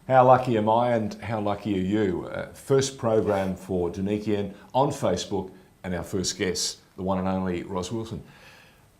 How lucky am I and how lucky are you? First program for Danikian on Facebook and our first guest, the one and only Ross Wilson.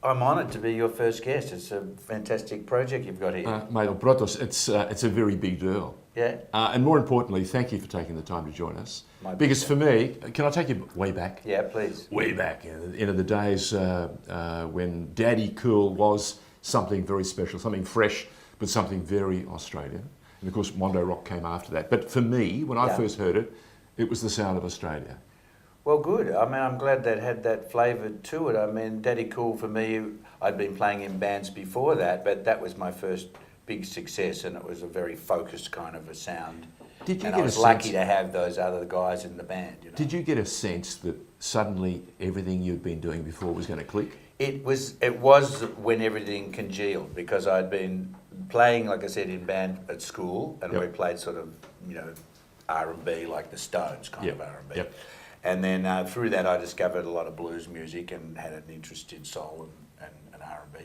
I'm honoured to be your first guest. It's a fantastic project you've got here. Mate, Brotos, it's a very big deal. Yeah. And more importantly, thank you for taking the time to join us. Because for me, can I take you way back? Yeah, please. Way back into the days when Daddy Cool was something very special, something fresh, but something very Australian. And of course, Mondo Rock came after that. But for me, when I first heard it, it was the sound of Australia. Well, good. I mean, I'm glad that had that flavour to it. I mean, Daddy Cool for me, I'd been playing in bands before that, but that was my first big success, and it was a very focused kind of a sound. Did you and get I was lucky to have those other guys in the band. You know? Did you get a sense that suddenly everything you'd been doing before was going to click? It was when everything congealed, because I'd been playing, like I said, in band at school, and we played sort of, R&B, like the Stones kind of R&B. Yep. And then through that I discovered a lot of blues music and had an interest in soul and R&B.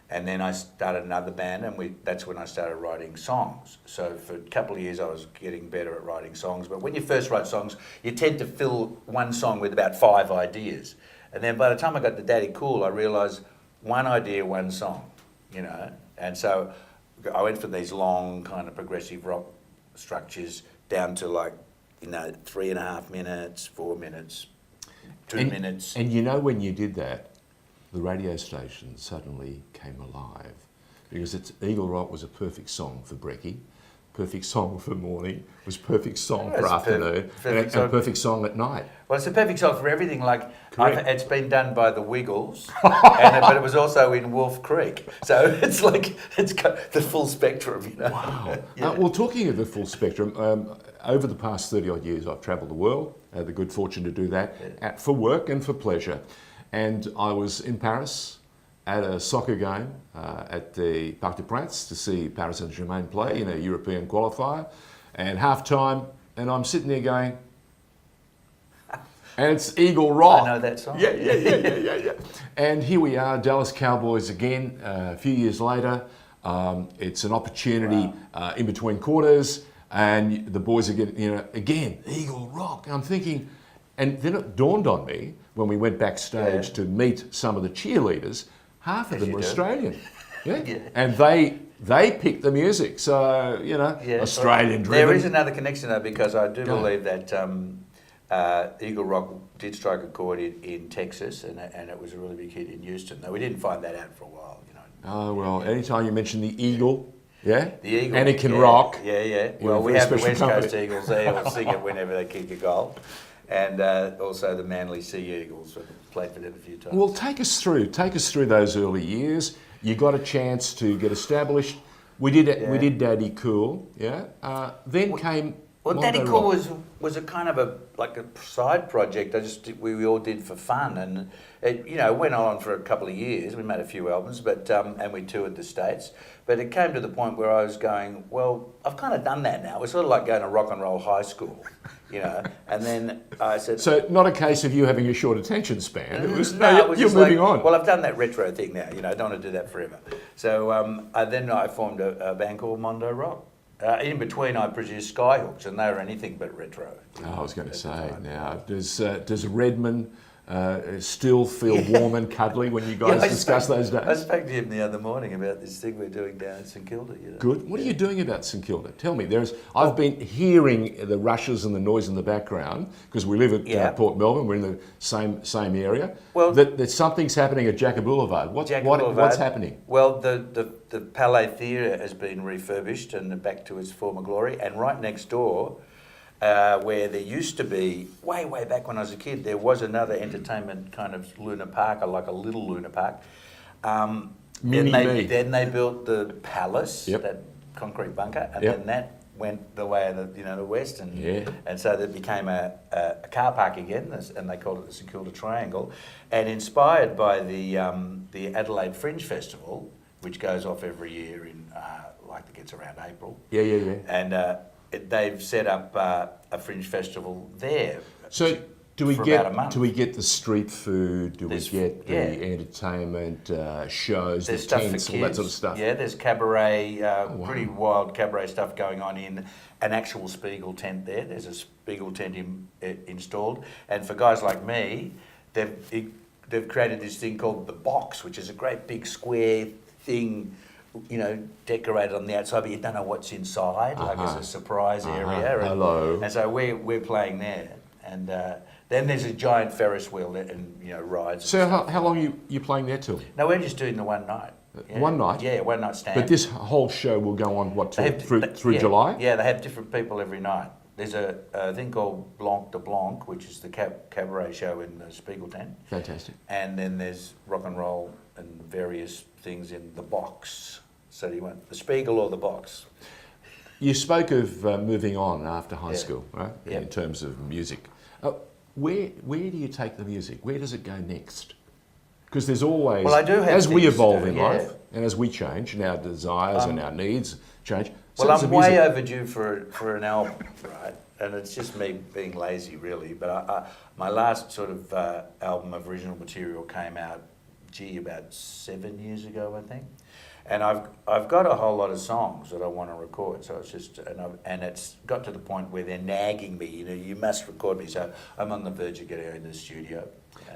And then I started another band, and that's when I started writing songs. So for a couple of years I was getting better at writing songs, but when you first write songs, you tend to fill one song with about 5 ideas. And then by the time I got to Daddy Cool, I realised one idea, one song, And so I went from these long kind of progressive rock structures down to 3.5 minutes, 4 minutes, 2 minutes. And when you did that, the radio station suddenly came alive, because Eagle Rock was a perfect song for brekkie, perfect song for morning, was perfect song for afternoon, and perfect song at night. Well, it's a perfect song for everything. It's been done by the Wiggles, but it was also in Wolf Creek. So it's got the full spectrum, Wow. Well, talking of the full spectrum, over the past 30 odd years, I've travelled the world. I had the good fortune to do that for work and for pleasure. And I was in Paris at a soccer game at the Parc des Princes to see Paris Saint-Germain play in a European qualifier. And half-time, and I'm sitting there going, and it's Eagle Rock. I know that song. Yeah. And here we are, Dallas Cowboys again, a few years later. It's an opportunity in between quarters, and the boys are getting, again, Eagle Rock. I'm thinking, and then it dawned on me when we went backstage to meet some of the cheerleaders, half of them were Australian. And they picked the music, so, Australian driven. There is another connection though, because I do believe that Eagle Rock did strike a chord in Texas, and it was a really big hit in Houston. Though we didn't find that out for a while, Oh, well, anytime you mention the Eagle, the Eagle, and it can rock. Yeah. Well, we have the West Coast Eagles there. We'll sing it whenever they kick a goal. And also the Manly Sea Eagles. I've played for them a few times. Well, take us through those early years. You got a chance to get established. We did Daddy Cool, then came Well, Mondo Daddy Cool Rock. was a kind of a side project. We all did for fun, and it went on for a couple of years. We made a few albums, but and we toured the States. But it came to the point where I was going, well, I've kind of done that now. It was sort of like going to rock and roll high school, And then I said, so not a case of you having a short attention span. It was you're just moving on. Well, I've done that retro thing now. I don't want to do that forever. So then I formed a band called Mondo Rock. In between, I produced Skyhooks, and they were anything but retro. I was going to say, now, does Redmond still feel warm and cuddly when you guys discuss those days? I spoke to him the other morning about this thing we're doing down in St Kilda. Good. What are you doing about St Kilda? Tell me. I've been hearing the rushes and the noise in the background, because we live at Port Melbourne. We're in the same area. Well, that something's happening at Jacker Boulevard. What's happening? Well, the Palais Theatre has been refurbished and back to its former glory, and right next door, where there used to be, way back when I was a kid, there was another entertainment kind of Luna Park, like a little Luna Park. Then they built the Palace, that concrete bunker, and then that went the way of the west, and so that became a car park again, and they called it the St Kilda Triangle, and inspired by the Adelaide Fringe Festival, which goes off every year in it gets around April. And they've set up a fringe festival there. So Do we for get about a month. do we get the street food? Do There's- we get the yeah. entertainment shows, There's the stuff for tents, kids. all that sort of stuff? Yeah, there's cabaret, wow. pretty wild cabaret stuff going on in an actual Spiegel tent there. There's a Spiegel tent installed. And for guys like me, they've created this thing called The Box, which is a great big square thing, you know, decorated on the outside, but you don't know what's inside, like it's a surprise area. And, Hello. And so we're playing there. And then there's a giant Ferris wheel and, you know, rides. So how long are you playing there till? No, we're just doing the one night. Yeah. One night? Yeah, one night stand. But this whole show will go on what They till, have- through yeah, July? Yeah, they have different people every night. There's a thing called Blanc de Blanc, which is the cabaret show in the Spiegel tent. Fantastic. And then there's rock and roll and various things in the box. So do you want the Spiegel or the box? You spoke of moving on after high Yeah. school, right? Yeah. In terms of music. Where do you take the music? Where does it go next? Because there's always, Well, I do have as we things to evolve do, in yeah. life, and as we change, and our desires and our needs change. so Well, does I'm the way music. overdue for an album, right? And it's just me being lazy, really. But my last sort of album of original material came out, about 7 years ago, I think. And I've got a whole lot of songs that I want to record. So it's just, and it's got to the point where they're nagging me. You know, you must record me. So I'm on the verge of getting in the studio.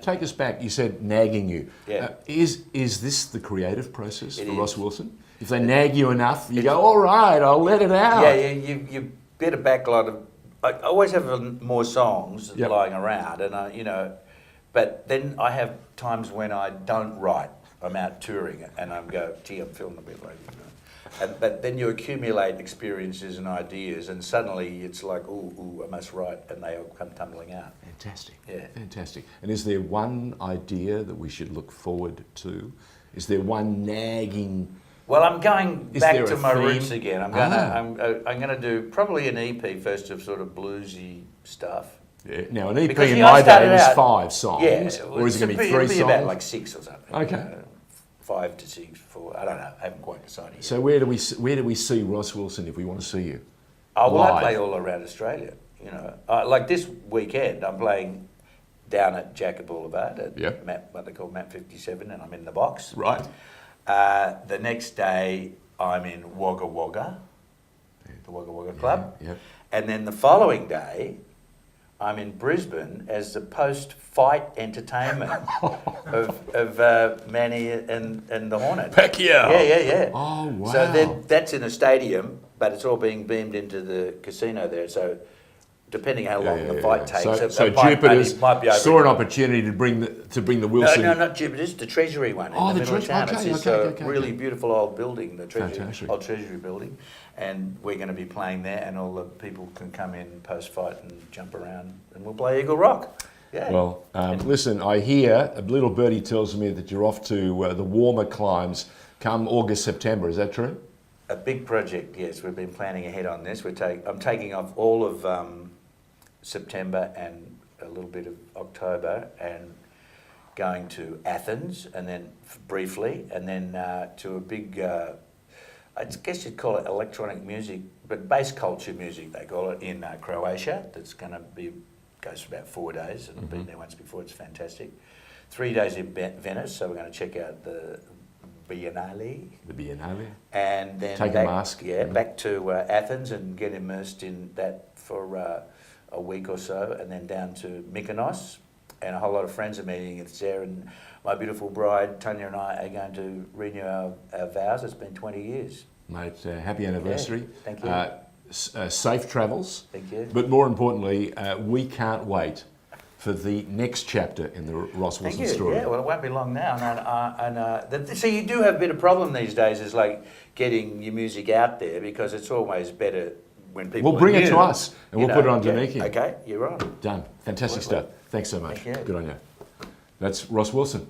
Take us back. You said nagging you. Yeah. Is this the creative process It for is. Ross Wilson? If they nag you enough, you go, all right, I'll let it out. Yeah, you get a backlog of. I always have more songs Yep. lying around, and you know, but then I have times when I don't write. I'm out touring, and I go, gee, I'm feeling a bit like, you know. But then you accumulate experiences and ideas, and suddenly it's like, ooh, I must write, and they all come tumbling out. Fantastic. Yeah. Fantastic. And is there one idea that we should look forward to? Is there one nagging? Well, I'm going Is back there to a my theme? roots again. I'm gonna do probably an EP first of sort of bluesy stuff. Yeah. Now, an EP Because, in you know, I my started day was out- 5 songs. Yeah, Or is it going to be 3 it'll songs? be about like 6 or something. Okay. 5 to 6, 4. I don't know. I haven't quite decided yet. So where do we see Ross Wilson if we want to see you? Oh, well, I live? play all around Australia. You know, like this weekend, I'm playing down at Jacket Boulevard at Yep. what they call Map 57, and I'm in the box. Right. The next day, I'm in Wagga Wagga, the Wagga Wagga Club. Yep. And then the following day, I'm in Brisbane as the post-fight entertainment of Manny and the Hornet. Pacquiao. Yeah. Oh, wow. So that's in a stadium, but it's all being beamed into the casino there. So depending how long the fight takes, So it might Jupiter's might be over. saw an opportunity to bring the Wilson. No, not Jupiter's, the Treasury one in Oh, the the middle of town. Treasury- It's okay, this okay, really okay. beautiful old building, the Fantastic. old Treasury building, and we're going to be playing there, and all the people can come in post-fight and jump around, and we'll play Eagle Rock. Yeah. Well, listen, I hear a little birdie tells me that you're off to the warmer climes come August, September. Is that true? A big project, yes. We've been planning ahead on this. I'm taking off all of September and a little bit of October, and going to Athens, and then briefly, and then to a big, I guess you'd call it electronic music, but bass culture music they call it, in Croatia. That's going to goes for about 4 days, and I've been there once before. It's fantastic. 3 days in Venice, so we're going to check out the Biennale. The Biennale. And then Take a back, mask. back to Athens and get immersed in that for a week or so, and then down to Mykonos, and a whole lot of friends are meeting. It's there, and my beautiful bride Tanya and I are going to renew our vows. It's been 20 years. Mate, happy anniversary. Yeah, thank you. Safe travels. Thank you. But more importantly, we can't wait for the next chapter in the Ross Thank Wilson you. story. Yeah, well, it won't be long now. So you do have a bit of problem these days, is like getting your music out there, because it's always better when people. Well, bring are it to new, us, and we'll put it on yeah. Daniki. Okay, you're on. Done. Fantastic Absolutely. stuff. Thanks so much. Thank you. Good on you. That's Ross Wilson.